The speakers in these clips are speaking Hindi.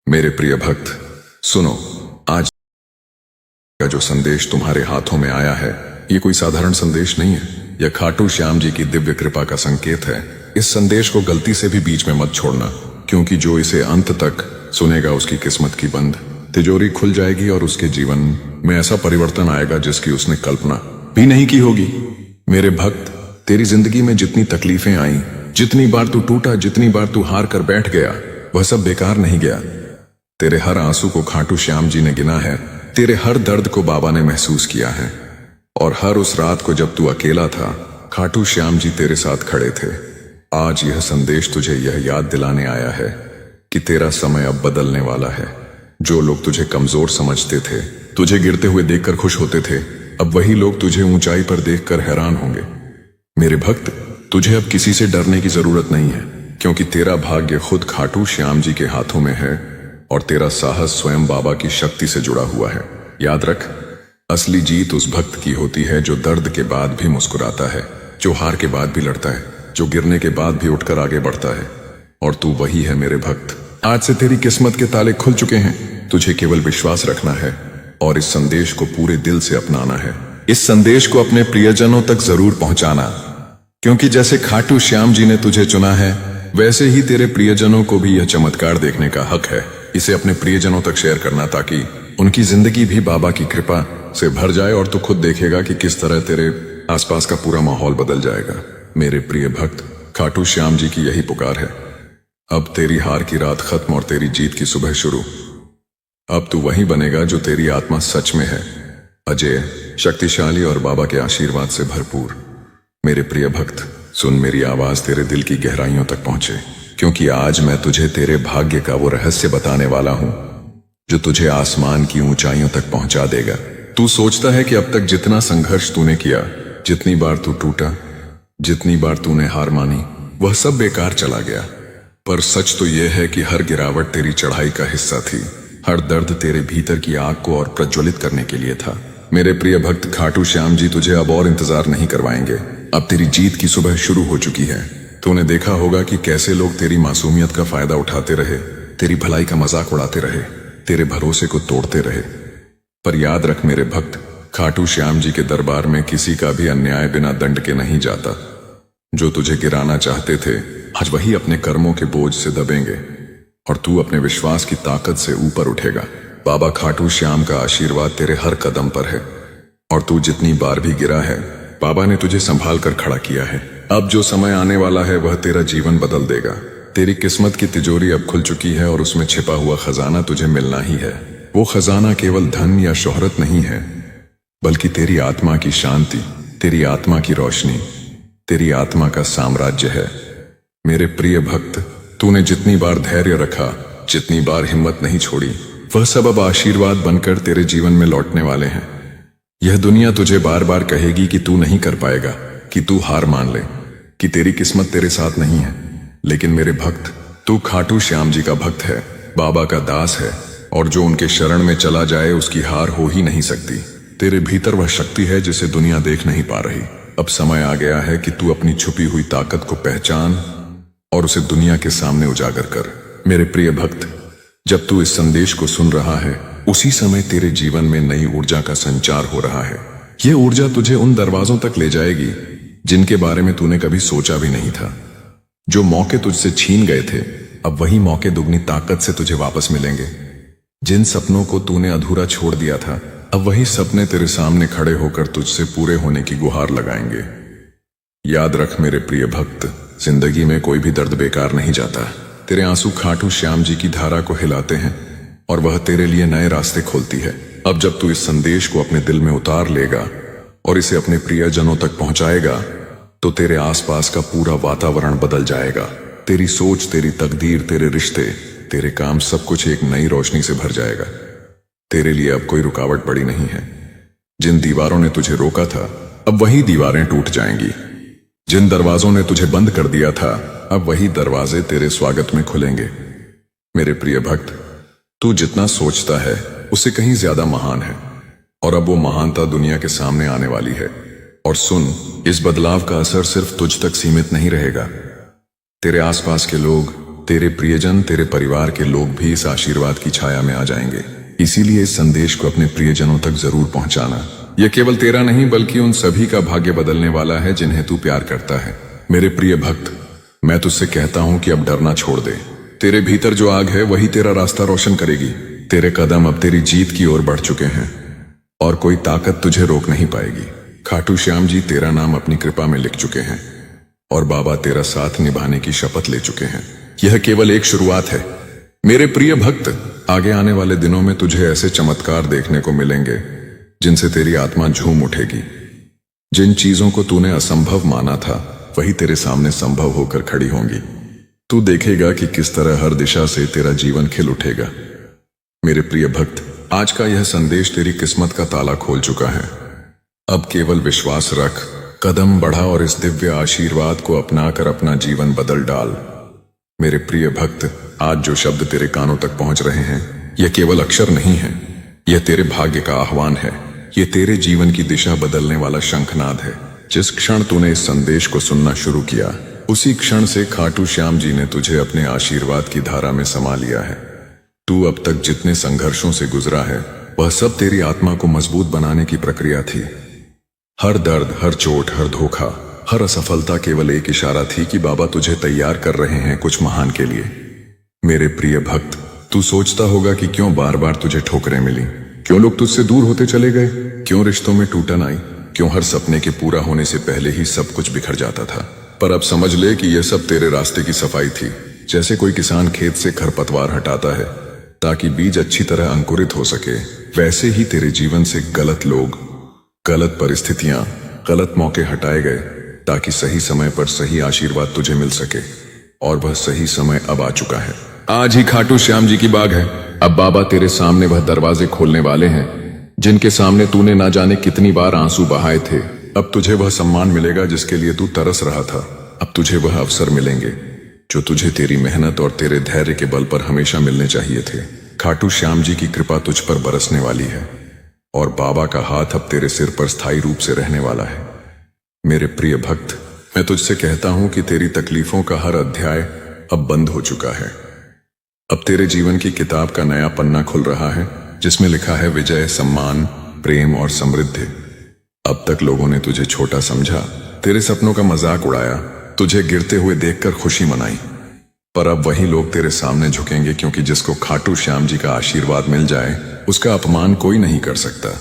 मेरे प्रिय भक्त, सुनो। आज का जो संदेश तुम्हारे हाथों में आया है, ये कोई साधारण संदेश नहीं है। यह खाटू श्याम जी की दिव्य कृपा का संकेत है। इस संदेश को गलती से भी बीच में मत छोड़ना, क्योंकि जो इसे अंत तक सुनेगा उसकी किस्मत की बंद तिजोरी खुल जाएगी और उसके जीवन में ऐसा परिवर्तन आएगा जिसकी उसने कल्पना भी नहीं की होगी। मेरे भक्त, तेरी जिंदगी में जितनी तकलीफें आई, जितनी बार तू टूटा, जितनी बार तू हार कर बैठ गया, वह सब बेकार नहीं गया। तेरे हर आंसू को खाटू श्याम जी ने गिना है। तेरे हर दर्द को बाबा ने महसूस किया है। और हर उस रात को जब तू अकेला था, खाटू श्याम जी तेरे साथ खड़े थे। आज यह संदेश तुझे यह याद दिलाने आया है कि तेरा समय अब बदलने वाला है। जो लोग तुझे कमजोर समझते थे, तुझे गिरते हुए देखकर खुश होते थे, अब वही लोग तुझे ऊंचाई पर देखकर हैरान होंगे। मेरे भक्त, तुझे अब किसी से डरने की जरूरत नहीं है, क्योंकि तेरा भाग्य खुद खाटू श्याम जी के हाथों में है और तेरा साहस स्वयं बाबा की शक्ति से जुड़ा हुआ है। याद रख, असली जीत उस भक्त की होती है जो दर्द के बाद भी मुस्कुराता है, जो हार के बाद भी लड़ता है, जो गिरने के बाद भी उठकर आगे बढ़ता है। और तू वही है मेरे भक्त। आज से तेरी किस्मत के ताले खुल चुके हैं। तुझे केवल विश्वास रखना है और इस संदेश को पूरे दिल से अपनाना है। इस संदेश को अपने प्रियजनों तक जरूर पहुंचाना, क्योंकि जैसे खाटू श्याम जी ने तुझे चुना है, वैसे ही तेरे प्रियजनों को भी यह चमत्कार देखने का हक है। इसे अपने प्रियजनों तक शेयर करना, ताकि उनकी जिंदगी भी बाबा की कृपा से भर जाए और तू खुद देखेगा कि किस तरह तेरे आसपास का पूरा माहौल बदल जाएगा। मेरे प्रिय भक्त, खाटू श्याम जी की यही पुकार है। अब तेरी हार की रात खत्म और तेरी जीत की सुबह शुरू। अब तू वही बनेगा जो तेरी आत्मा सच में है, अजय, शक्तिशाली और बाबा के आशीर्वाद से भरपूर। मेरे प्रिय भक्त, सुन, मेरी आवाज तेरे दिल की गहराइयों तक पहुंचे, क्योंकि आज मैं तुझे तेरे भाग्य का वो रहस्य बताने वाला हूं जो तुझे आसमान की ऊंचाइयों तक पहुंचा देगा। तू सोचता है कि अब तक जितना संघर्ष तूने किया, जितनी बार तू टूटा, जितनी बार तूने हार मानी, वह सब बेकार चला गया। पर सच तो यह है कि हर गिरावट तेरी चढ़ाई का हिस्सा थी। हर दर्द तेरे भीतर की आग को और प्रज्वलित करने के लिए था। मेरे प्रिय भक्त, खाटू श्याम जी तुझे अब और इंतजार नहीं करवाएंगे। अब तेरी जीत की सुबह शुरू हो चुकी है। तूने देखा होगा कि कैसे लोग तेरी मासूमियत का फायदा उठाते रहे, तेरी भलाई का मजाक उड़ाते रहे, तेरे भरोसे को तोड़ते रहे। पर याद रख मेरे भक्त, खाटू श्याम जी के दरबार में किसी का भी अन्याय बिना दंड के नहीं जाता। जो तुझे गिराना चाहते थे, आज वही अपने कर्मों के बोझ से दबेंगे और तू अपने विश्वास की ताकत से ऊपर उठेगा। बाबा खाटू श्याम का आशीर्वाद तेरे हर कदम पर है और तू जितनी बार भी गिरा है, बाबा ने तुझे संभाल कर खड़ा किया है। अब जो समय आने वाला है वह तेरा जीवन बदल देगा। तेरी किस्मत की तिजोरी अब खुल चुकी है और उसमें छिपा हुआ खजाना तुझे मिलना ही है। वो खजाना केवल धन या शोहरत नहीं है, बल्कि तेरी आत्मा की शांति, तेरी आत्मा की रोशनी, तेरी आत्मा का साम्राज्य है। मेरे प्रिय भक्त, तूने जितनी बार धैर्य रखा, जितनी बार हिम्मत नहीं छोड़ी, वह सब अब आशीर्वाद बनकर तेरे जीवन में लौटने वाले हैं। यह दुनिया तुझे बार बार कहेगी कि तू नहीं कर पाएगा, कि तू हार मान ले, कि तेरी किस्मत तेरे साथ नहीं है। लेकिन मेरे भक्त, तू खाटू श्याम जी का भक्त है, बाबा का दास है, और जो उनके शरण में चला जाए उसकी हार हो ही नहीं सकती। तेरे भीतर वह शक्ति है जिसे दुनिया देख नहीं पा रही। अब समय आ गया है कि तू अपनी छुपी हुई ताकत को पहचान और उसे दुनिया के सामने उजागर कर। मेरे प्रिय भक्त, जब तू इस संदेश को सुन रहा है, उसी समय तेरे जीवन में नई ऊर्जा का संचार हो रहा है। यह ऊर्जा तुझे उन दरवाजों तक ले जाएगी जिनके बारे में तूने कभी सोचा भी नहीं था। जो मौके तुझसे छीन गए थे, अब वही मौके दुगनी ताकत से तुझे वापस मिलेंगे। जिन सपनों को तूने अधूरा छोड़ दिया था, अब वही सपने तेरे सामने खड़े होकर तुझसे पूरे होने की गुहार लगाएंगे। याद रख मेरे प्रिय भक्त, जिंदगी में कोई भी दर्द बेकार नहीं जाता। तेरे आंसू खाटू श्याम जी की धारा को हिलाते हैं और वह तेरे लिए नए रास्ते खोलती है। अब जब तू इस संदेश को अपने दिल में उतार लेगा और इसे अपने प्रियजनों तक पहुंचाएगा, तो तेरे आसपास का पूरा वातावरण बदल जाएगा। तेरी सोच, तेरी तकदीर, तेरे रिश्ते, तेरे काम, सब कुछ एक नई रोशनी से भर जाएगा। तेरे लिए अब कोई रुकावट बड़ी नहीं है। जिन दीवारों ने तुझे रोका था, अब वही दीवारें टूट जाएंगी। जिन दरवाजों ने तुझे बंद कर दिया था, अब वही दरवाजे तेरे स्वागत में खुलेंगे। मेरे प्रिय भक्त, तू जितना सोचता है उससे कहीं ज्यादा महान है, और अब वो महानता दुनिया के सामने आने वाली है। और सुन, इस बदलाव का असर सिर्फ तुझ तक सीमित नहीं रहेगा। तेरे आसपास के लोग, तेरे प्रियजन, तेरे परिवार के लोग भी इस आशीर्वाद की छाया में आ जाएंगे। इसीलिए इस संदेश को अपने प्रियजनों तक जरूर पहुंचाना। यह केवल तेरा नहीं बल्कि उन सभी का भाग्य बदलने वाला है जिन्हें तू प्यार करता है। मेरे प्रिय भक्त, मैं तुझसे कहता हूं कि अब डरना छोड़ दे। तेरे भीतर जो आग है वही तेरा रास्ता रोशन करेगी। तेरे कदम अब तेरी जीत की ओर बढ़ चुके हैं और कोई ताकत तुझे रोक नहीं पाएगी। खाटू श्याम जी तेरा नाम अपनी कृपा में लिख चुके हैं और बाबा तेरा साथ निभाने की शपथ ले चुके हैं। यह केवल एक शुरुआत है मेरे प्रिय भक्त। आगे आने वाले दिनों में तुझे ऐसे चमत्कार देखने को मिलेंगे जिनसे तेरी आत्मा झूम उठेगी। जिन चीजों को तूने असंभव माना था वही तेरे सामने संभव होकर खड़ी होंगी। तू देखेगा कि किस तरह हर दिशा से तेरा जीवन खिल उठेगा। मेरे प्रिय भक्त, आज का यह संदेश तेरी किस्मत का ताला खोल चुका है। अब केवल विश्वास रख, कदम बढ़ा और इस दिव्य आशीर्वाद को अपनाकर अपना जीवन बदल डाल। मेरे प्रिय भक्त, आज जो शब्द तेरे कानों तक पहुंच रहे हैं यह केवल अक्षर नहीं है, यह तेरे भाग्य का आह्वान है। यह तेरे जीवन की दिशा बदलने वाला शंखनाद है। जिस क्षण तूने इस संदेश को सुनना शुरू किया उसी क्षण से खाटू श्याम जी ने तुझे अपने आशीर्वाद की धारा में समा लिया है। तू अब तक जितने संघर्षों से गुजरा है वह सब तेरी आत्मा को मजबूत बनाने की प्रक्रिया थी। हर दर्द, हर चोट, हर धोखा, हर असफलता केवल एक इशारा थी कि बाबा तुझे तैयार कर रहे हैं कुछ महान के लिए। मेरे प्रिय भक्त, तू सोचता होगा कि क्यों बार बार तुझे ठोकरें मिली, क्यों लोग तुझसे दूर होते चले गए, क्यों रिश्तों में टूटन आई, क्यों हर सपने के पूरा होने से पहले ही सब कुछ बिखर जाता था। पर अब समझ ले कि यह सब तेरे रास्ते की सफाई थी। जैसे कोई किसान खेत से खरपतवार हटाता है ताकि बीज अच्छी तरह अंकुरित हो सके, वैसे ही तेरे जीवन से गलत लोग, गलत परिस्थितियां, गलत मौके हटाए गए ताकि सही समय पर सही आशीर्वाद तुझे मिल सके। और वह सही समय अब आ चुका है। आज ही खाटू श्याम जी की बाग है। अब बाबा तेरे सामने वह दरवाजे खोलने वाले हैं जिनके सामने तूने ना जाने कितनी बार आंसू बहाए थे। अब तुझे वह सम्मान मिलेगा जिसके लिए तू तरस रहा था। अब तुझे वह अवसर मिलेंगे जो तुझे तेरी मेहनत और तेरे धैर्य के बल पर हमेशा मिलने चाहिए थे। खाटू श्याम जी की कृपा तुझ पर बरसने वाली है और बाबा का हाथ अब तेरे सिर पर स्थायी रूप से रहने वाला है। मेरे प्रिय भक्त, मैं तुझसे कहता हूं कि तेरी तकलीफों का हर अध्याय अब बंद हो चुका है। अब तेरे जीवन की किताब का नया पन्ना खुल रहा है जिसमें लिखा है विजय, सम्मान, प्रेम और समृद्धि। अब तक लोगों ने तुझे छोटा समझा, तेरे सपनों का मजाक उड़ाया, तुझे गिरते हुए देखकर खुशी मनाई। पर अब वही लोग तेरे सामने झुकेंगे क्योंकि जिसको खाटू श्याम जी का आशीर्वाद मिल जाए उसका अपमान कोई नहीं कर सकता।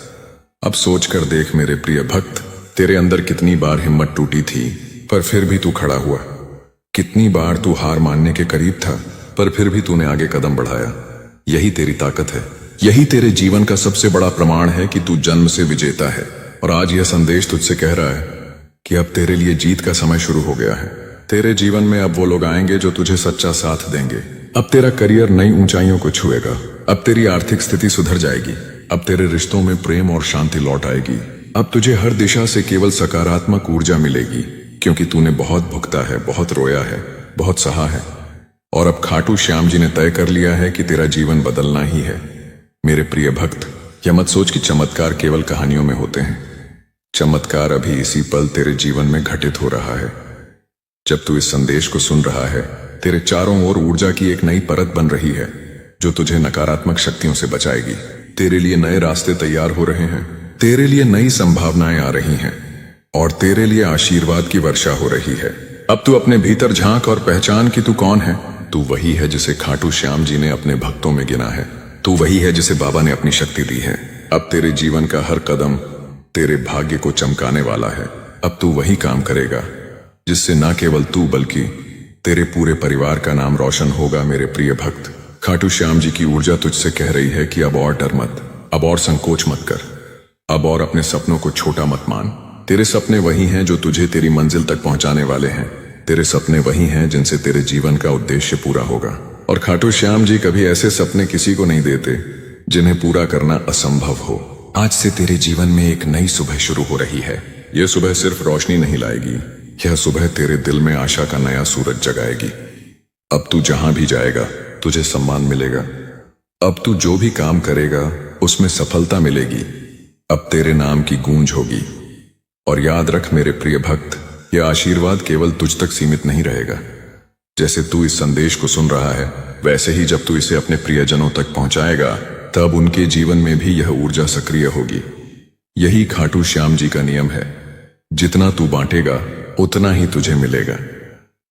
अब सोच कर देख मेरे प्रिय भक्त, तेरे अंदर कितनी बार हिम्मत टूटी थी पर फिर भी तू खड़ा हुआ। कितनी बार तू हार मानने के करीब था पर फिर भी तूने आगे कदम बढ़ाया। यही तेरी ताकत है। यही तेरे जीवन का सबसे बड़ा प्रमाण है कि तू जन्म से विजेता है। और आज यह संदेश तुझसे कह रहा है कि अब तेरे लिए जीत का समय शुरू हो गया है। तेरे जीवन में अब वो लोग आएंगे जो तुझे सच्चा साथ देंगे। अब तेरा करियर नई ऊंचाइयों को छुएगा। अब तेरी आर्थिक स्थिति सुधर जाएगी। अब तेरे रिश्तों में प्रेम और शांति लौट आएगी। अब तुझे हर दिशा से केवल सकारात्मक ऊर्जा मिलेगी क्योंकि तूने बहुत भुगता है, बहुत रोया है, बहुत सहा है। और अब खाटू श्याम जी ने तय कर लिया है कि तेरा जीवन बदलना ही है। मेरे प्रिय भक्त, यह मत सोच कि चमत्कार केवल कहानियों में होते हैं। चमत्कार अभी इसी पल तेरे जीवन में घटित हो रहा है। जब तू इस संदेश को सुन रहा है, तेरे चारों ओर ऊर्जा की एक नई परत बन रही है जो तुझे नकारात्मक शक्तियों से बचाएगी। तेरे लिए नए रास्ते तैयार हो रहे हैं, तेरे लिए नई संभावनाएं आ रही हैं और तेरे लिए आशीर्वाद की वर्षा हो रही है। अब तू अपने भीतर झांक और पहचान कि तू कौन है। तू वही है जिसे खाटू श्याम जी ने अपने भक्तों में गिना है। तू वही है जिसे बाबा ने अपनी शक्ति दी है। अब तेरे जीवन का हर कदम तेरे भाग्य को चमकाने वाला है। अब तू वही काम करेगा जिससे ना केवल तू बल्कि तेरे पूरे परिवार का नाम रोशन होगा। मेरे प्रिय भक्त, खाटू श्याम जी की ऊर्जा तुझसे कह रही है कि अब और डर मत, अब और संकोच मत कर, अब और अपने सपनों को छोटा मत मान। तेरे सपने वही हैं जो तुझे तेरी मंजिल तक पहुंचाने वाले हैं। तेरे सपने वही हैं जिनसे तेरे जीवन का उद्देश्य पूरा होगा। और खाटू श्याम जी कभी ऐसे सपने किसी को नहीं देते जिन्हें पूरा करना असंभव हो। आज से तेरे जीवन में एक नई सुबह शुरू हो रही है। यह सुबह सिर्फ रोशनी नहीं लाएगी, यह सुबह तेरे दिल में आशा का नया सूरज जगाएगी। अब तू जहां भी जाएगा तुझे सम्मान मिलेगा। अब तू जो भी काम करेगा उसमें सफलता मिलेगी। अब तेरे नाम की गूंज होगी। और याद रख मेरे प्रिय भक्त, यह आशीर्वाद केवल तुझ तक सीमित नहीं रहेगा। जैसे तू इस संदेश को सुन रहा है, वैसे ही जब तू इसे अपने प्रियजनों तक पहुंचाएगा, तब उनके जीवन में भी यह ऊर्जा सक्रिय होगी। यही खाटू श्याम जी का नियम है। जितना तू बांटेगा उतना ही तुझे मिलेगा।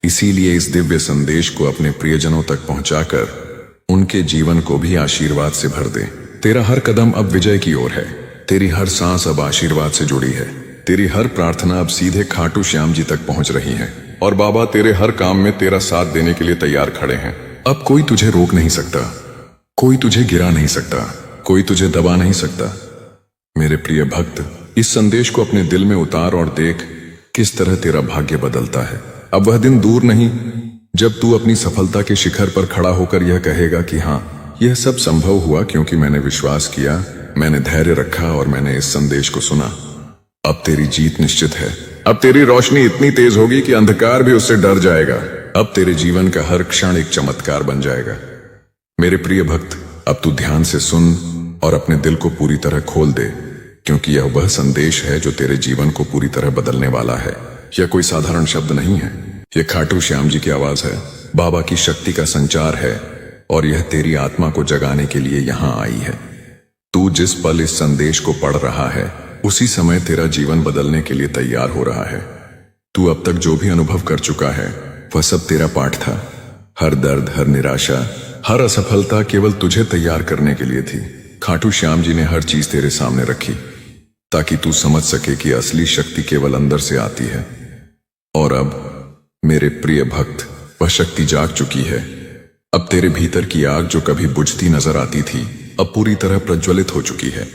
इसीलिए इस दिव्य संदेश को अपने प्रियजनों तक पहुंचाकर उनके जीवन को भी आशीर्वाद से भर दे। तेरा हर कदम अब विजय की ओर है। तेरी हर सांस अब आशीर्वाद से जुड़ी है। तेरी हर प्रार्थना अब सीधे खाटू श्याम जी तक पहुंच रही है और बाबा तेरे हर काम में तेरा साथ देने के लिए तैयार खड़े हैं। अब कोई तुझे रोक नहीं सकता, कोई तुझे गिरा नहीं सकता, कोई तुझे दबा नहीं सकता। मेरे प्रिय भक्त, इस संदेश को अपने दिल में उतार और देख किस तरह तेरा भाग्य बदलता है। अब वह दिन दूर नहीं जब तू अपनी सफलता के शिखर पर खड़ा होकर यह कहेगा कि हाँ, यह सब संभव हुआ क्योंकि मैंने विश्वास किया, मैंने धैर्य रखा और मैंने इस संदेश को सुना। अब तेरी जीत निश्चित है। अब तेरी रोशनी इतनी तेज होगी कि अंधकार भी उससे डर जाएगा। अब तेरे जीवन का हर क्षण एक चमत्कार बन जाएगा। मेरे प्रिय भक्त, अब तू ध्यान से सुन और अपने दिल को पूरी तरह खोल दे, क्योंकि यह वह संदेश है जो तेरे जीवन को पूरी तरह बदलने वाला है। यह कोई साधारण शब्द नहीं है, यह खाटू श्याम जी की आवाज है, बाबा की शक्ति का संचार है और यह तेरी आत्मा को जगाने के लिए यहां आई है। तू जिस पल इस संदेश को पढ़ रहा है, उसी समय तेरा जीवन बदलने के लिए तैयार हो रहा है। तू अब तक जो भी अनुभव कर चुका है, वह सब तेरा पाठ था। हर दर्द, हर निराशा, हर असफलता केवल तुझे तैयार करने के लिए थी। खाटू श्याम जी ने हर चीज तेरे सामने रखी ताकि तू समझ सके कि असली शक्ति केवल अंदर से आती है। और अब मेरे प्रिय भक्त, वह शक्ति जाग चुकी है। अब तेरे भीतर की आग जो कभी बुझती नजर आती थी, अब पूरी तरह प्रज्वलित हो चुकी है।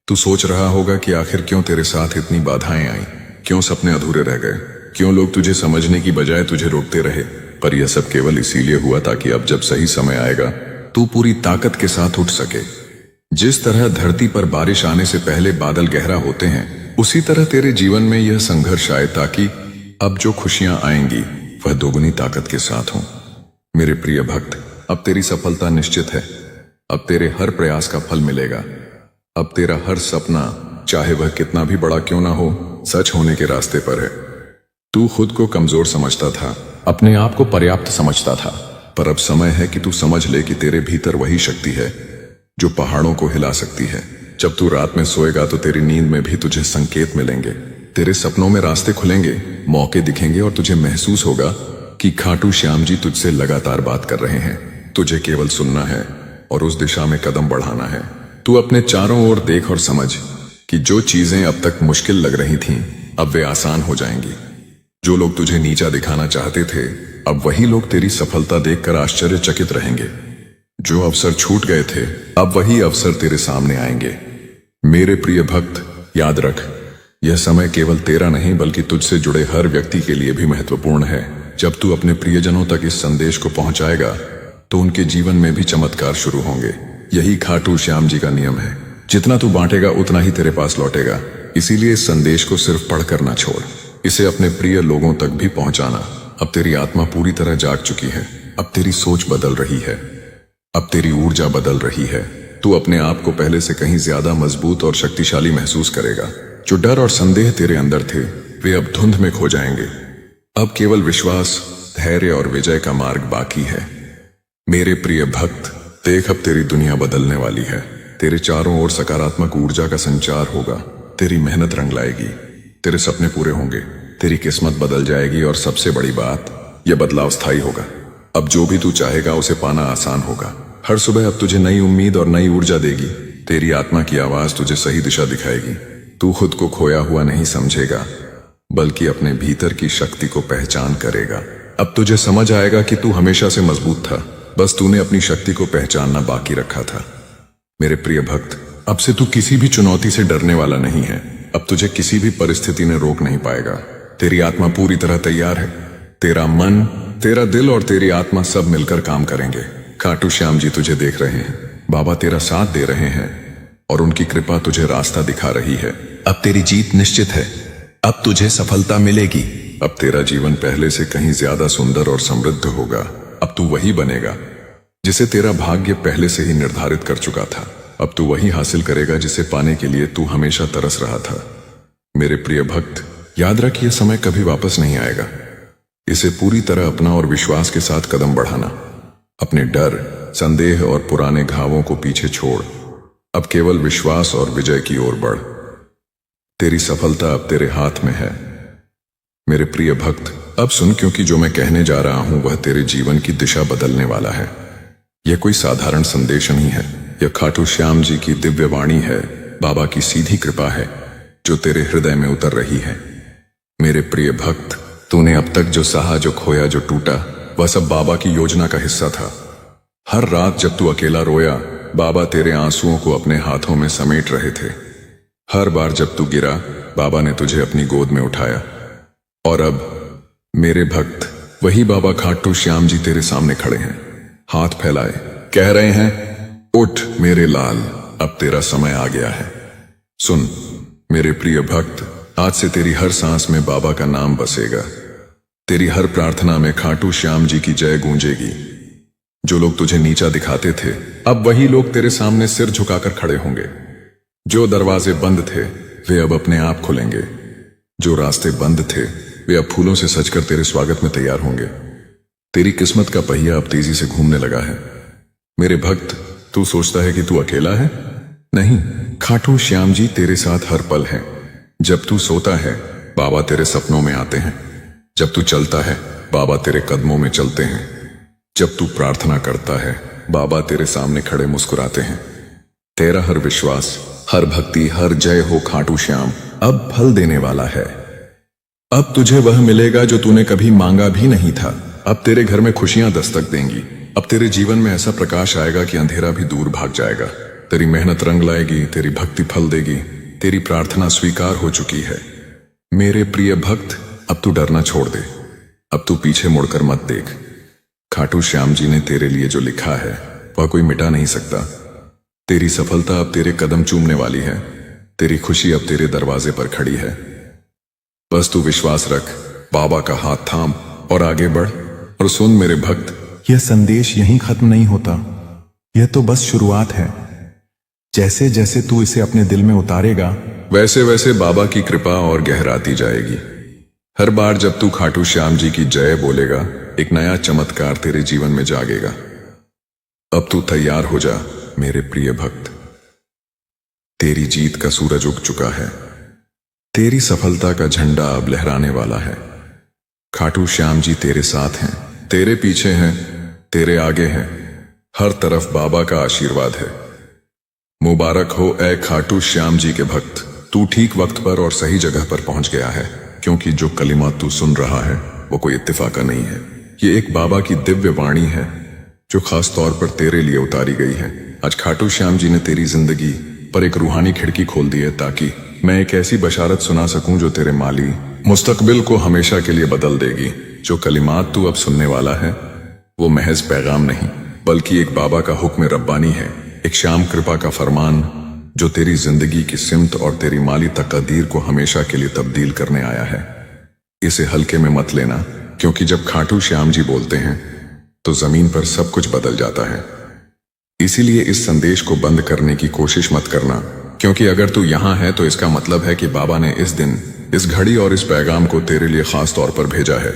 तू सोच रहा होगा कि आखिर क्यों तेरे साथ इतनी बाधाएं आई, क्यों सपने अधूरे रह गए, क्यों लोग तुझे समझने की बजाय तुझे रोकते रहे। पर यह सब केवल इसीलिए हुआ ताकि अब जब सही समय आएगा, तू पूरी ताकत के साथ उठ सके। जिस तरह धरती पर बारिश आने से पहले बादल गहरा होते हैं, उसी तरह तेरे जीवन में यह संघर्ष आए ताकि अब जो खुशियां आएंगी वह दोगुनी ताकत के साथ हों। मेरे प्रिय भक्त, अब तेरी सफलता निश्चित है। अब तेरे हर प्रयास का फल मिलेगा। अब तेरा हर सपना, चाहे वह कितना भी बड़ा क्यों ना हो, सच होने के रास्ते पर है। तू खुद को कमजोर समझता था, अपने आप को पर्याप्त समझता था, पर अब समय है कि तू समझ ले कि तेरे भीतर वही शक्ति है जो पहाड़ों को हिला सकती है। जब तू रात में सोएगा तो तेरी नींद में भी तुझे संकेत मिलेंगे, तेरे सपनों में रास्ते खुलेंगे, मौके दिखेंगे और तुझे महसूस होगा कि खाटू श्याम जी तुझसे लगातार बात कर रहे हैं। तुझे केवल सुनना है और उस दिशा में कदम बढ़ाना है। तू अपने चारों ओर देख और समझ कि जो चीजें अब तक मुश्किल लग रही थीं, अब वे आसान हो जाएंगी। जो लोग तुझे नीचा दिखाना चाहते थे, अब वही लोग तेरी सफलता देखकर आश्चर्यचकित रहेंगे। जो अवसर छूट गए थे, अब वही अवसर तेरे सामने आएंगे। मेरे प्रिय भक्त, याद रख, यह समय केवल तेरा नहीं बल्कि तुझसे जुड़े हर व्यक्ति के लिए भी महत्वपूर्ण है। जब तू अपने प्रियजनों तक इस संदेश को पहुंचाएगा तो उनके जीवन में भी चमत्कार शुरू होंगे। यही खाटू श्याम जी का नियम है। जितना तू बांटेगा उतना ही तेरे पास लौटेगा। इसीलिए इस संदेश को सिर्फ पढ़कर ना छोड़, इसे अपने प्रिय लोगों तक भी पहुंचाना। अब तेरी आत्मा पूरी तरह जाग चुकी है। अब तेरी सोच बदल रही है, अब तेरी ऊर्जा बदल रही है। तू अपने आप को पहले से कहीं ज्यादा मजबूत और शक्तिशाली महसूस करेगा। जो डर और संदेह तेरे अंदर थे, वे अब धुंध में खो जाएंगे। अब केवल विश्वास, धैर्य और विजय का मार्ग बाकी है। मेरे प्रिय भक्त, देख, अब तेरी दुनिया बदलने वाली है। तेरे चारों ओर सकारात्मक ऊर्जा का संचार होगा। तेरी मेहनत रंग लाएगी, तेरे सपने पूरे होंगे, तेरी किस्मत बदल जाएगी और सबसे बड़ी बात, यह बदलाव स्थायी होगा। अब जो भी तू चाहेगा उसे पाना आसान होगा। हर सुबह अब तुझे नई उम्मीद और नई ऊर्जा देगी। तेरी आत्मा की आवाज तुझे सही दिशा दिखाएगी। तू खुद को खोया हुआ नहीं समझेगा, बल्कि अपने भीतर की शक्ति को पहचान करेगा। अब तुझे समझ आएगा कि तू हमेशा से मजबूत था, बस तूने अपनी शक्ति को पहचानना बाकी रखा था। मेरे प्रिय भक्त, अब से तू किसी भी चुनौती से डरने वाला नहीं है। अब तुझे किसी भी परिस्थिति ने रोक नहीं पाएगा। तेरी आत्मा पूरी तरह तैयार है। तेरा मन, तेरा दिल और तेरी आत्मा सब मिलकर काम करेंगे। खाटू श्याम जी तुझे देख रहे हैं, बाबा तेरा साथ दे रहे हैं और उनकी कृपा तुझे रास्ता दिखा रही है। अब तेरी जीत निश्चित है। अब तुझे सफलता मिलेगी। अब तेरा जीवन पहले से कहीं ज्यादा सुंदर और समृद्ध होगा। अब तू वही बनेगा जिसे तेरा भाग्य पहले से ही निर्धारित कर चुका था। अब तू वही हासिल करेगा जिसे पाने के लिए तू हमेशा तरस रहा था। मेरे प्रिय भक्त, याद रख, यह समय कभी वापस नहीं आएगा। इसे पूरी तरह अपना और विश्वास के साथ कदम बढ़ाना। अपने डर, संदेह और पुराने घावों को पीछे छोड़ अब केवल विश्वास और विजय की ओर बढ़। तेरी सफलता अब तेरे हाथ में है। मेरे प्रिय भक्त, अब सुन, क्योंकि जो मैं कहने जा रहा हूं वह तेरे जीवन की दिशा बदलने वाला है। यह कोई साधारण संदेश नहीं है, यह खाटू श्याम जी की दिव्य वाणी है, बाबा की सीधी कृपा है जो तेरे हृदय में उतर रही है। मेरे प्रिय भक्त, तूने अब तक जो सहा, जो खोया, जो टूटा, वह सब बाबा की योजना का हिस्सा था। हर रात जब तू अकेला रोया, बाबा तेरे आंसुओं को अपने हाथों में समेट रहे थे। हर बार जब तू गिरा, बाबा ने तुझे अपनी गोद में उठाया। और अब मेरे भक्त, वही बाबा खाटू श्याम जी तेरे सामने खड़े हैं, हाथ फैलाए, कह रहे हैं, उठ मेरे लाल, अब तेरा समय आ गया है। सुन मेरे प्रिय भक्त, आज से तेरी हर सांस में बाबा का नाम बसेगा। तेरी हर प्रार्थना में खाटू श्याम जी की जय गूंजेगी। जो लोग तुझे नीचा दिखाते थे, अब वही लोग तेरे सामने सिर झुकाकर खड़े होंगे। जो दरवाजे बंद थे वे अब अपने आप खुलेंगे। जो रास्ते बंद थे वे अब फूलों से सजकर तेरे स्वागत में तैयार होंगे। तेरी किस्मत का पहिया अब तेजी से घूमने लगा है। मेरे भक्त, तू सोचता है कि तू अकेला है? नहीं, खाटू श्याम जी तेरे साथ हर पल है। जब तू सोता है, बाबा तेरे सपनों में आते हैं। जब तू चलता है, बाबा तेरे कदमों में चलते हैं। जब तू प्रार्थना करता है, बाबा तेरे सामने खड़े मुस्कुराते हैं। तेरा हर विश्वास, हर भक्ति, हर जय हो खाटू श्याम अब फल देने वाला है। अब तुझे वह मिलेगा जो तूने कभी मांगा भी नहीं था। अब तेरे घर में खुशियां दस्तक देंगी। अब तेरे जीवन में ऐसा प्रकाश आएगा कि अंधेरा भी दूर भाग जाएगा। तेरी मेहनत रंग लाएगी, तेरी भक्ति फल देगी, तेरी प्रार्थना स्वीकार हो चुकी है। मेरे प्रिय भक्त, अब तू डरना छोड़ दे। अब तू पीछे मुड़कर मत देख। खाटू श्याम जी ने तेरे लिए जो लिखा है वह कोई मिटा नहीं सकता। तेरी सफलता अब तेरे कदम चूमने वाली है। तेरी खुशी अब तेरे दरवाजे पर खड़ी है। बस तू विश्वास रख, बाबा का हाथ थाम और आगे बढ़। और सुन मेरे भक्त, यह संदेश यहीं खत्म नहीं होता। यह तो बस शुरुआत है। जैसे जैसे तू इसे अपने दिल में उतारेगा, वैसे वैसे बाबा की कृपा और गहराती जाएगी। हर बार जब तू खाटू श्याम जी की जय बोलेगा, एक नया चमत्कार तेरे जीवन में जागेगा। अब तू तैयार हो जा मेरे प्रिय भक्त। तेरी जीत का सूरज उग चुका है। तेरी सफलता का झंडा अब लहराने वाला है। खाटू श्याम जी तेरे साथ हैं, तेरे पीछे हैं, तेरे आगे हैं। हर तरफ बाबा का आशीर्वाद है। मुबारक हो ऐ खाटू श्याम जी के भक्त, तू ठीक वक्त पर और सही जगह पर पहुंच गया है। क्योंकि जो कलिमा तू सुन रहा है वो कोई इत्तेफाका नहीं है। ये एक बाबा की दिव्य वाणी है जो खास तौर पर तेरे लिए उतारी गई है। आज खाटू श्याम जी ने तेरी जिंदगी पर एक रूहानी खिड़की खोल दी है, ताकि मैं एक ऐसी बशारत सुना सकूं जो तेरे माली मुस्तकबिल को हमेशा के लिए बदल देगी। जो कलिमात तू अब सुनने वाला है वो महज पैगाम नहीं, बल्कि एक बाबा का हुक्म रब्बानी है, एक श्याम कृपा का फरमान जो तेरी जिंदगी की सिमत और तेरी माली तकदीर को हमेशा के लिए तब्दील करने आया है। इसे हल्के में मत लेना, क्योंकि जब खाटू श्याम जी बोलते हैं तो जमीन पर सब कुछ बदल जाता है। इसीलिए इस संदेश को बंद करने की कोशिश मत करना, क्योंकि अगर तू यहां है तो इसका मतलब है कि बाबा ने इस दिन, इस घड़ी और इस पैगाम को तेरे लिए खास तौर पर भेजा है,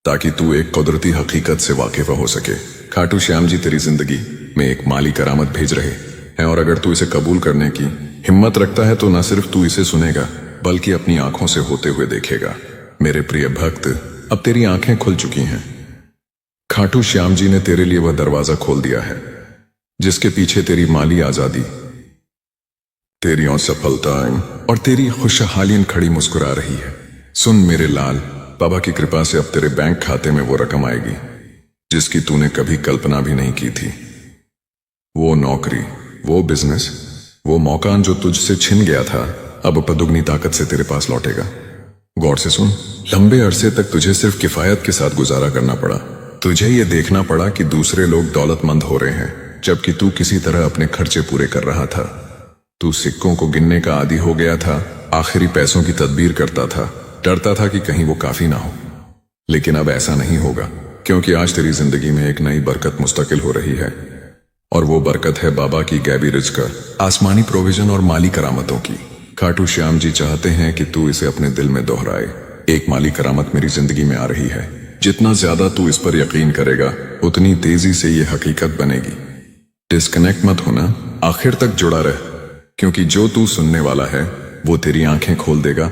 ताकि तू एक कुदरती हकीकत से वाकिफ हो सके। खाटू श्याम जी तेरी जिंदगी में एक माली करामत भेज रहे हैं, और अगर तू इसे कबूल करने की हिम्मत रखता है तो न सिर्फ तू इसे सुनेगा बल्कि अपनी आंखों से होते हुए देखेगा। मेरे प्रिय भक्त, अब तेरी आंखें खुल चुकी हैं। खाटू श्याम जी ने तेरे लिए वह दरवाजा खोल दिया है जिसके पीछे तेरी माली आजादी, तेरी और सफलताएं और तेरी खुशहालियन खड़ी मुस्कुरा रही है। सुन मेरे लाल, बाबा की कृपा से अब तेरे बैंक खाते में वो रकम आएगी जिसकी तूने कभी कल्पना भी नहीं की थी। वो नौकरी, वो बिजनेस, वो मौका जो तुझसे छिन गया था, अब दुगनी ताकत से तेरे पास लौटेगा। गौर से सुन, लंबे अरसे तक तुझे सिर्फ किफायत के साथ गुजारा करना पड़ा। तुझे ये देखना पड़ा कि दूसरे लोग दौलतमंद हो रहे हैं, जबकि तू किसी तरह अपने खर्चे पूरे कर रहा था। तू सिक्कों को गिनने का आदी हो गया था, आखिरी पैसों की तदबीर करता था, डरता था कि कहीं वो काफी ना हो। लेकिन अब ऐसा नहीं होगा, क्योंकि आज तेरी जिंदगी में एक नई बरकत मुस्तकिल हो रही है, और वो बरकत है बाबा की गैबी रिज़्क़, आसमानी प्रोविजन और माली करामतों की। खाटू श्याम जी चाहते हैं कि तू इसे अपने दिल में दोहराए। एक माली करामत मेरी जिंदगी में आ रही है जितना ज्यादा तू इस पर यकीन करेगा उतनी तेजी से ये हकीकत बनेगी। डिस्कनेक्ट मत होना, आखिर तक जुड़ा रह, क्योंकि जो तू सुनने वाला है वो तेरी आंखें खोल देगा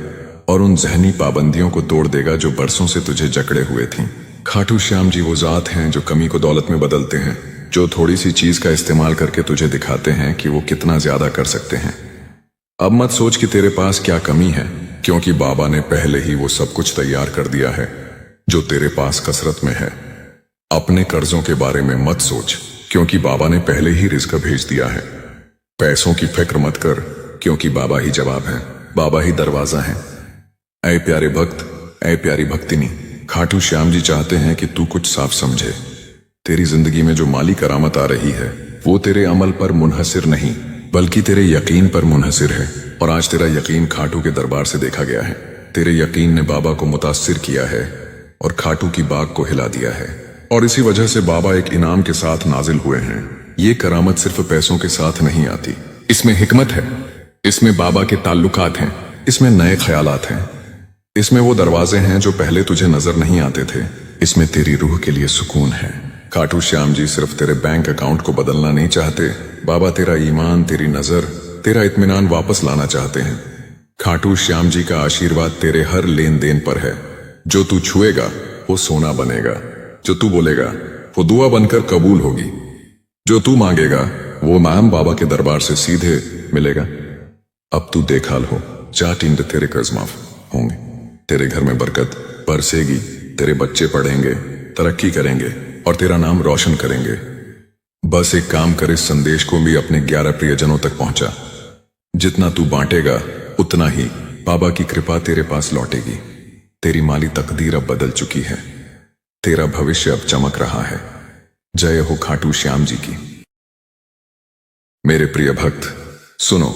और उन जहनी पाबंदियों को तोड़ देगा जो बरसों से तुझे जकड़े हुए थीं। खाटू श्याम जी वो जात हैं जो कमी को दौलत में बदलते हैं, जो थोड़ी सी चीज का इस्तेमाल करके तुझे दिखाते हैं कि वो कितना ज्यादा कर सकते हैं। अब मत सोच कि तेरे पास क्या कमी है, क्योंकि बाबा ने पहले ही वो सब कुछ तैयार कर दिया है जो तेरे पास कसरत में है। अपने कर्जों के बारे में मत सोच, क्योंकि बाबा ने पहले ही रिज़्क भेज दिया है। पैसों की फिक्र मत कर, क्योंकि बाबा ही जवाब है, बाबा ही दरवाजा है। ऐ प्यारे भक्त, ऐ प्यारी भक्तिनी, खाटू श्याम जी चाहते हैं कि तू कुछ साफ समझे। तेरी जिंदगी में जो माली करामत आ रही है वो तेरे अमल पर मुनहसिर नहीं बल्कि तेरे यकीन पर मुनहसिर है। और आज तेरा यकीन खाटू के दरबार से देखा गया है। तेरे यकीन ने बाबा को मुतासिर किया है और खाटू की बाग को हिला दिया है, और इसी वजह से बाबा एक इनाम के साथ नाजिल हुए हैं। ये करामत सिर्फ पैसों के साथ नहीं आती, इसमें हिकमत है, इसमें बाबा के ताल्लुकात हैं, इसमें नए ख्यालात हैं, इसमें वो दरवाजे हैं जो पहले तुझे नजर नहीं आते थे, इसमें तेरी रूह के लिए सुकून है। खाटू श्याम जी सिर्फ तेरे बैंक अकाउंट को बदलना नहीं चाहते, बाबा तेरा ईमान, तेरी नजर, तेरा इत्मीनान वापस लाना चाहते हैं। खाटू श्याम जी का आशीर्वाद तेरे हर लेन देन पर है। जो तू छुएगा वो सोना बनेगा, जो तू बोलेगा वो दुआ बनकर कबूल होगी, जो तू मांगेगा वो माम बाबा के दरबार से सीधे मिलेगा। अब तू देखहाल हो, जा टिंड तेरे कर्ज माफ होंगे, तेरे घर में बरकत बरसेगी, तेरे बच्चे पढ़ेंगे, तरक्की करेंगे और तेरा नाम रोशन करेंगे। बस एक काम कर, इस संदेश को भी अपने 11 प्रियजनों तक पहुंचा। जितना तू बांटेगा उतना ही बाबा की कृपा तेरे पास लौटेगी। तेरी माली तकदीर अब बदल चुकी है, तेरा भविष्य अब चमक रहा है। जय हो खाटू श्याम जी की। मेरे प्रिय भक्त सुनो,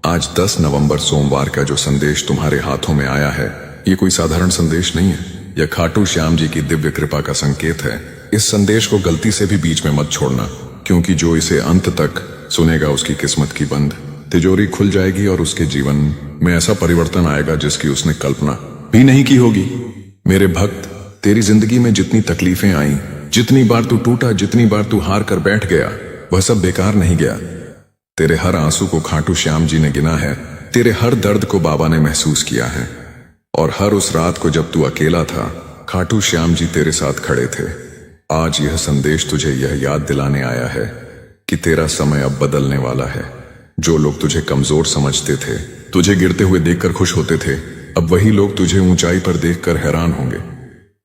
आज 10 नवंबर सोमवार का जो संदेश तुम्हारे हाथों में आया है ये कोई साधारण संदेश नहीं है, यह खाटू श्याम जी की दिव्य कृपा का संकेत है। इस संदेश को गलती से भी बीच में मत छोड़ना, क्योंकि जो इसे अंत तक सुनेगा उसकी किस्मत की बंद तिजोरी खुल जाएगी और उसके जीवन में ऐसा परिवर्तन आएगा जिसकी उसने कल्पना भी नहीं की होगी। मेरे भक्त, तेरी जिंदगी में जितनी तकलीफें आई, जितनी बार तू टूटा, जितनी बार तू हार कर बैठ गया, वह सब बेकार नहीं गया। तेरे हर आंसू को खाटू श्याम जी ने गिना है, तेरे हर दर्द को बाबा ने महसूस किया है, और हर उस रात को जब तू अकेला था खाटू श्याम जी तेरे साथ खड़े थे। आज यह संदेश तुझे यह याद दिलाने आया है कि तेरा समय अब बदलने वाला है। जो लोग तुझे कमजोर समझते थे, तुझे गिरते हुए देखकर खुश होते थे, अब वही लोग तुझे ऊंचाई पर देखकर हैरान होंगे।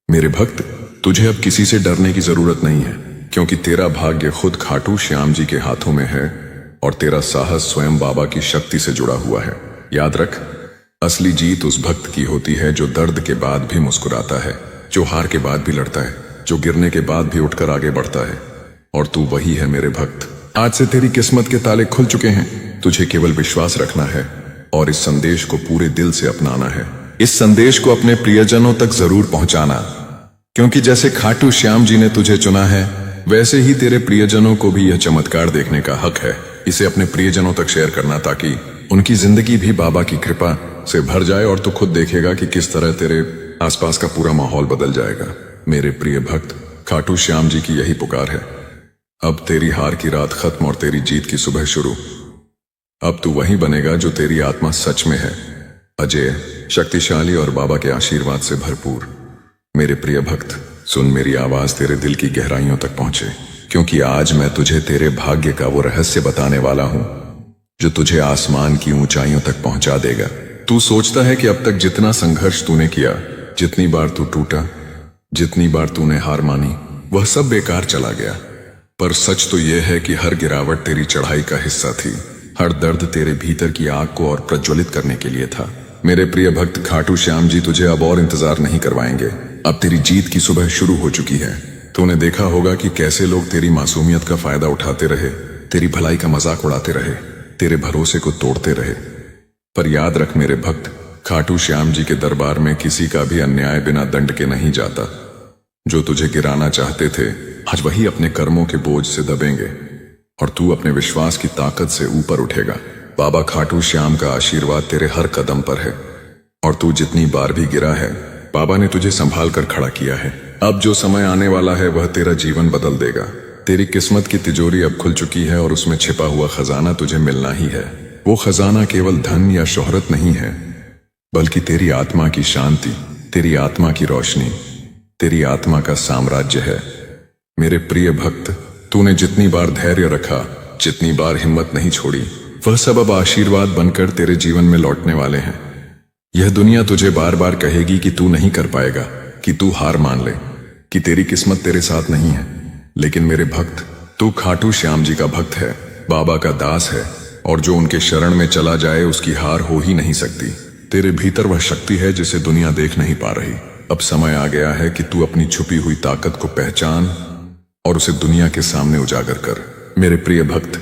मेरे भक्त, तुझे अब किसी से डरने की जरूरत नहीं है, क्योंकि तेरा भाग्य खुद खाटू श्याम जी के हाथों में है और तेरा साहस स्वयं बाबा की शक्ति से जुड़ा हुआ है। याद रख, असली जीत उस भक्त की होती है जो दर्द के बाद भी मुस्कुराता है, जो हार के बाद भी लड़ता है, जो गिरने के बाद भी उठकर आगे बढ़ता है। और तू वही है मेरे भक्त। आज से तेरी किस्मत के ताले खुल चुके हैं, तुझे केवल विश्वास रखना है और इस संदेश को पूरे दिल से अपनाना है। इस संदेश को अपने प्रियजनों तक जरूर पहुंचाना, क्योंकि जैसे खाटू श्याम जी ने तुझे चुना है वैसे ही तेरे प्रियजनों को भी यह चमत्कार देखने का हक है। इसे अपने प्रियजनों तक शेयर करना, ताकि उनकी जिंदगी भी बाबा की कृपा से भर जाए और तू खुद देखेगा कि किस तरह तेरे आसपास का पूरा माहौल बदल जाएगा। मेरे प्रिय भक्त, खाटू श्याम जी की यही पुकार है। अब तेरी हार की रात खत्म और तेरी जीत की सुबह शुरू। अब तू वही बनेगा जो तेरी आत्मा सच में है, अजय, शक्तिशाली और बाबा के आशीर्वाद से भरपूर। मेरे प्रिय भक्त, सुन, मेरी आवाज तेरे दिल की गहराइयों तक पहुंचे, क्योंकि आज मैं तुझे तेरे भाग्य का वो रहस्य बताने वाला हूं जो तुझे आसमान की ऊंचाइयों तक पहुंचा देगा। तू सोचता है कि अब तक जितना संघर्ष तूने किया, जितनी बार तू टूटा, जितनी बार तूने हार मानी, वह सब बेकार चला गया। पर सच तो यह है कि हर गिरावट तेरी चढ़ाई का हिस्सा थी, हर दर्द तेरे भीतर की आग को और प्रज्वलित करने के लिए था। मेरे प्रिय भक्त, खाटू श्याम जी तुझे अब और इंतजार नहीं करवाएंगे। अब तेरी जीत की सुबह शुरू हो चुकी है। तूने देखा होगा कि कैसे लोग तेरी मासूमियत का फायदा उठाते रहे, तेरी भलाई का मजाक उड़ाते रहे, तेरे भरोसे को तोड़ते रहे। पर याद रख मेरे भक्त, खाटू श्याम जी के दरबार में किसी का भी अन्याय बिना दंड के नहीं जाता। जो तुझे गिराना चाहते थे आज वही अपने कर्मों के बोझ से दबेंगे और तू अपने विश्वास की ताकत से ऊपर उठेगा। बाबा खाटू श्याम का आशीर्वाद तेरे हर कदम पर है और तू जितनी बार भी गिरा है, बाबा ने तुझे संभाल कर खड़ा किया है। अब जो समय आने वाला है वह तेरा जीवन बदल देगा। तेरी किस्मत की तिजोरी अब खुल चुकी है और उसमें छिपा हुआ खजाना तुझे मिलना ही है। वो खजाना केवल धन या शोहरत नहीं है, बल्कि तेरी आत्मा की शांति, तेरी आत्मा की रोशनी, तेरी आत्मा का साम्राज्य है। मेरे प्रिय भक्त, तूने जितनी बार धैर्य रखा, जितनी बार हिम्मत नहीं छोड़ी, वह सब अब आशीर्वाद बनकर तेरे जीवन में लौटने वाले हैं। यह दुनिया तुझे बार बार कहेगी कि तू नहीं कर पाएगा, कि तू हार मान ले, कि तेरी किस्मत तेरे साथ नहीं है। लेकिन मेरे भक्त, तू खाटू श्याम जी का भक्त है, बाबा का दास है, और जो उनके शरण में चला जाए उसकी हार हो ही नहीं सकती। तेरे भीतर वह शक्ति है जिसे दुनिया देख नहीं पा रही। अब समय आ गया है कि तू अपनी छुपी हुई ताकत को पहचान और उसे दुनिया के सामने उजागर कर। मेरे प्रिय भक्त,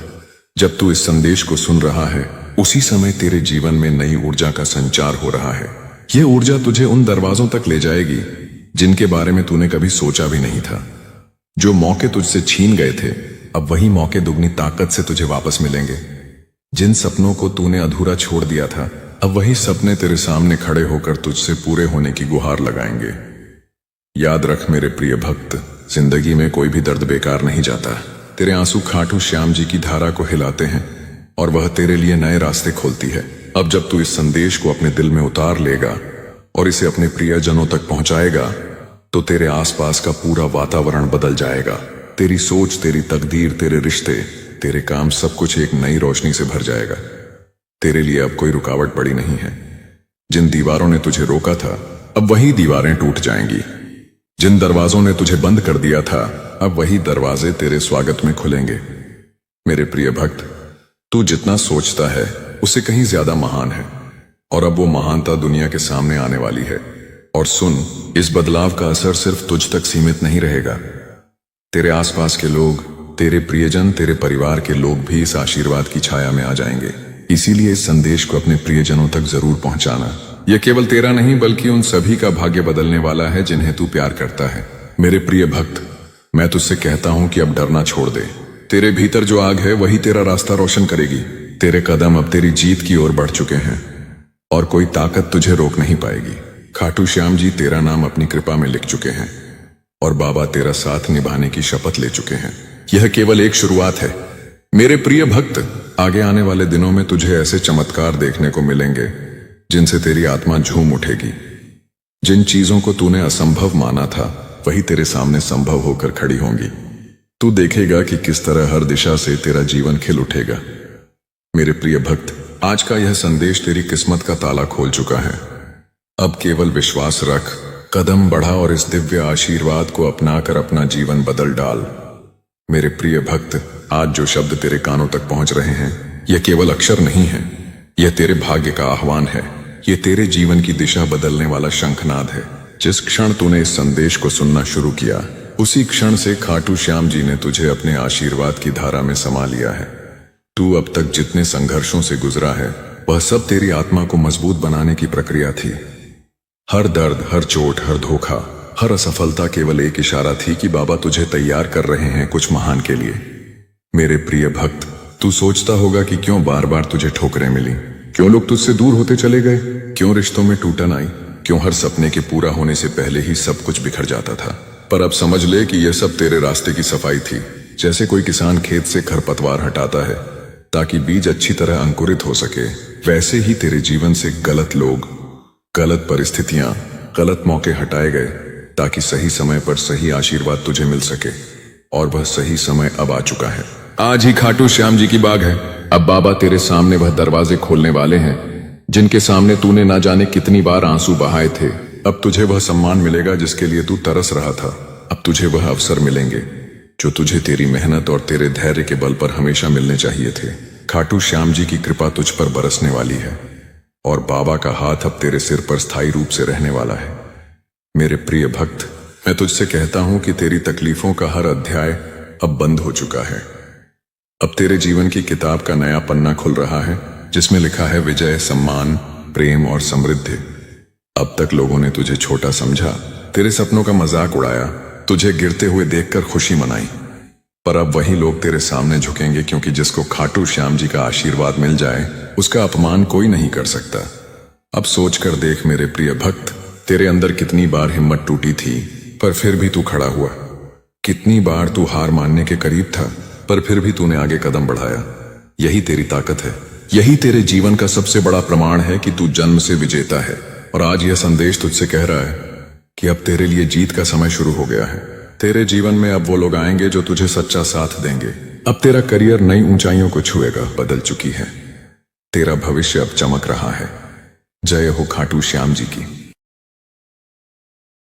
जब तू इस संदेश को सुन रहा है, उसी समय तेरे जीवन में नई ऊर्जा का संचार हो रहा है। यह ऊर्जा तुझे उन दरवाजों तक ले जाएगी जिनके बारे में तूने कभी सोचा भी नहीं था। जो मौके तुझसे छीन गए थे, अब वही मौके दुगनी ताकत से तुझे वापस मिलेंगे। जिन सपनों को तूने अधूरा छोड़ दिया था, अब वही सपने तेरे सामने खड़े होकर तुझसे पूरे होने की गुहार लगाएंगे। याद रख मेरे प्रिय भक्त, जिंदगी में कोई भी दर्द बेकार नहीं जाता। तेरे आंसू खाटू श्याम जी की धारा को हिलाते हैं और वह तेरे लिए नए रास्ते खोलती है। अब जब तू इस संदेश को अपने दिल में उतार लेगा और इसे अपने प्रियजनों तक पहुंचाएगा, तो तेरे आसपास का पूरा वातावरण बदल जाएगा। तेरी सोच, तेरी तकदीर, तेरे रिश्ते, तेरे काम, सब कुछ एक नई रोशनी से भर जाएगा। तेरे लिए अब कोई रुकावट पड़ी नहीं है। जिन दीवारों ने तुझे रोका था, अब वही दीवारें टूट जाएंगी। जिन दरवाजों ने तुझे बंद कर दिया था, अब वही दरवाजे तेरे स्वागत में खुलेंगे। मेरे प्रिय भक्त, तू जितना सोचता है उससे कहीं ज्यादा महान है, और अब वो महानता दुनिया के सामने आने वाली है। और सुन, इस बदलाव का असर सिर्फ तुझ तक सीमित नहीं रहेगा। तेरे आसपास के लोग, तेरे प्रियजन, तेरे परिवार के लोग भी इस आशीर्वाद की छाया में आ जाएंगे। इसीलिए इस संदेश को अपने प्रियजनों तक जरूर पहुंचाना। यह केवल तेरा नहीं, बल्कि उन सभी का भाग्य बदलने वाला है जिन्हें तू प्यार करता है। मेरे प्रिय भक्त, मैं तुझसे कहता हूं कि अब डरना छोड़ दे। तेरे भीतर जो आग है वही तेरा रास्ता रोशन करेगी। तेरे कदम अब तेरी जीत की ओर बढ़ चुके हैं और कोई ताकत तुझे रोक नहीं पाएगी। खाटू श्याम जी तेरा नाम अपनी कृपा में लिख चुके हैं और बाबा तेरा साथ निभाने की शपथ ले चुके हैं। यह केवल एक शुरुआत है। मेरे प्रिय भक्त, आगे आने वाले दिनों में तुझे ऐसे चमत्कार देखने को मिलेंगे जिनसे तेरी आत्मा झूम उठेगी। जिन चीजों को तूने असंभव माना था, वही तेरे सामने संभव होकर खड़ी होंगी। तू देखेगा कि किस तरह हर दिशा से तेरा जीवन खिल उठेगा। मेरे प्रिय भक्त, आज का यह संदेश तेरी किस्मत का ताला खोल चुका है। अब केवल विश्वास रख, कदम बढ़ा और इस दिव्य आशीर्वाद को अपनाकर अपना जीवन बदल डाल। मेरे प्रिय भक्त, आज जो शब्द तेरे कानों तक पहुंच रहे हैं, यह केवल अक्षर नहीं है, यह तेरे भाग्य का आह्वान है। यह तेरे जीवन की दिशा बदलने वाला शंखनाद है। जिस क्षण तूने इस संदेश को सुनना शुरू किया, उसी क्षण से खाटू श्याम जी ने तुझे अपने आशीर्वाद की धारा में समा लिया है। तू अब तक जितने संघर्षों से गुजरा है, वह सब तेरी आत्मा को मजबूत बनाने की प्रक्रिया थी। हर दर्द, हर चोट, हर धोखा, हर असफलता केवल एक इशारा थी कि बाबा तुझे तैयार कर रहे हैं कुछ महान के लिए। मेरे प्रिय भक्त, तू सोचता होगा कि क्यों बार बार तुझे ठोकरें मिली, क्यों लोग तुझसे दूर होते चले गए, क्यों रिश्तों में टूटन आई, क्यों हर सपने के पूरा होने से पहले ही सब कुछ बिखर जाता था। पर अब समझ ले कि यह सब तेरे रास्ते की सफाई थी। जैसे कोई किसान खेत से खरपतवार हटाता है ताकि बीज अच्छी तरह अंकुरित हो सके, वैसे ही तेरे जीवन से गलत लोग, गलत परिस्थितियां, गलत मौके हटाए गए ताकि सही समय पर सही आशीर्वाद तुझे मिल सके। और वह सही समय अब आ चुका है। आज ही खाटू श्याम जी की बाग है। अब बाबा तेरे सामने वह दरवाजे खोलने वाले हैं जिनके सामने तूने ना जाने कितनी बार आंसू बहाए थे। अब तुझे वह सम्मान मिलेगा जिसके लिए तू तरस रहा था। अब तुझे वह अवसर मिलेंगे जो तुझे तेरी मेहनत और तेरे धैर्य के बल पर हमेशा मिलने चाहिए थे। खाटू श्याम जी की कृपा तुझ पर बरसने वाली है और बाबा का हाथ अब तेरे सिर पर स्थायी रूप से रहने वाला है। मेरे प्रिय भक्त, मैं तुझसे कहता हूं कि तेरी तकलीफों का हर अध्याय अब बंद हो चुका है। अब तेरे जीवन की किताब का नया पन्ना खुल रहा है जिसमें लिखा है विजय, सम्मान, प्रेम और समृद्धि। अब तक लोगों ने तुझे छोटा समझा, तेरे सपनों का मजाक उड़ाया, तुझे गिरते हुए देखकर खुशी मनाई। पर अब वही लोग तेरे सामने झुकेंगे, क्योंकि जिसको खाटू श्याम जी का आशीर्वाद मिल जाए उसका अपमान कोई नहीं कर सकता। अब सोच कर देख मेरे प्रिय भक्त, तेरे अंदर कितनी बार हिम्मत टूटी थी, पर फिर भी तू खड़ा हुआ। कितनी बार तू हार मानने के करीब था, पर फिर भी तूने आगे कदम बढ़ाया। यही तेरी ताकत है। यही तेरे जीवन का सबसे बड़ा प्रमाण है कि तू जन्म से विजेता है। और आज यह संदेश तुझसे कह रहा है कि अब तेरे लिए जीत का समय शुरू हो गया है। तेरे जीवन में अब वो लोग आएंगे जो तुझे सच्चा साथ देंगे। अब तेरा करियर नई ऊंचाइयों को छुएगा। बदल चुकी है। तेरा भविष्य अब चमक रहा है। जय हो खाटू श्याम जी की।